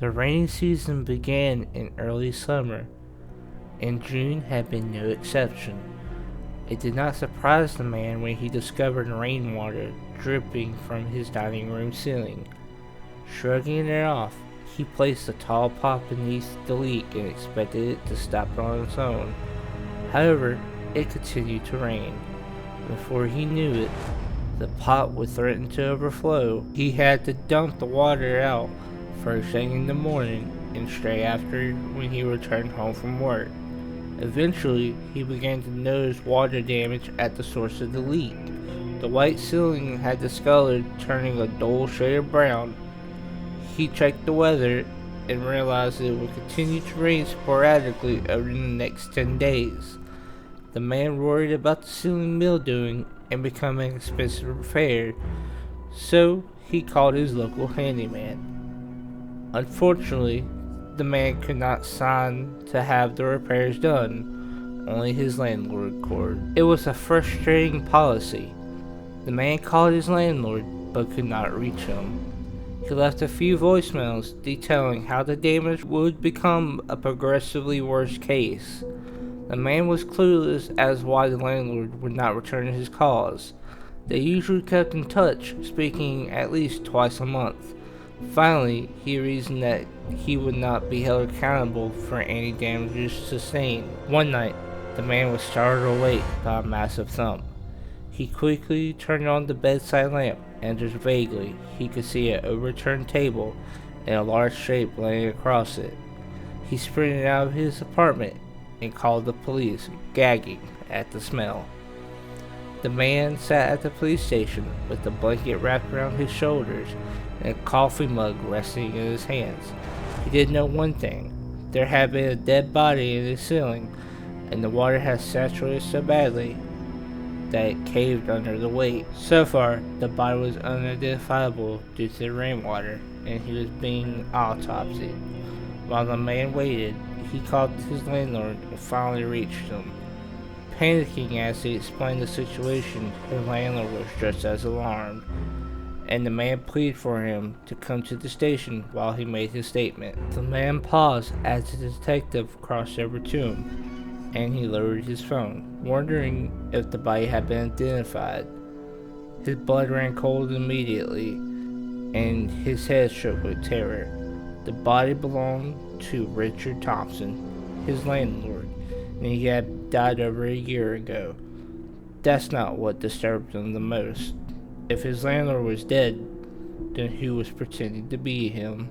The rainy season began in early summer, and June had been no exception. It did not surprise the man when he discovered rainwater dripping from his dining room ceiling. Shrugging it off, he placed the tall pot beneath the leak and expected it to stop on its own. However, it continued to rain. Before he knew it, the pot would threaten to overflow. He had to dump the water out first thing in the morning and straight after when he returned home from work. Eventually, he began to notice water damage at the source of the leak. The white ceiling had discolored, turning a dull shade of brown. He checked the weather and realized it would continue to rain sporadically over the next 10 days. The man worried about the ceiling mildewing and becoming expensive to repair, so he called his local handyman. Unfortunately, the man could not sign to have the repairs done. Only his landlord could. It was a frustrating policy. The man called his landlord but could not reach him. He left a few voicemails detailing how the damage would become a progressively worse case. The man was clueless as why the landlord would not return his calls. They usually kept in touch, speaking at least twice a month. Finally, he reasoned that he would not be held accountable for any damages sustained. One night, the man was startled awake by a massive thump. He quickly turned on the bedside lamp, and just vaguely, he could see an overturned table and a large shape laying across it. He sprinted out of his apartment and called the police, gagging at the smell. The man sat at the police station with a blanket wrapped around his shoulders and a coffee mug resting in his hands. He did know one thing. There had been a dead body in the ceiling, and the water had saturated so badly that it caved under the weight. So far, the body was unidentifiable due to the rainwater, and he was being autopsied. While the man waited, he called his landlord and finally reached him. Panicking as he explained the situation, his landlord was just as alarmed, and the man pleaded for him to come to the station while he made his statement. The man paused as the detective crossed over to him, and he lowered his phone, wondering if the body had been identified. His blood ran cold immediately, and his head shook with terror. The body belonged to Richard Thompson, his landlord, and he had died over a year ago. That's not what disturbed him the most. If his landlord was dead, then who was pretending to be him?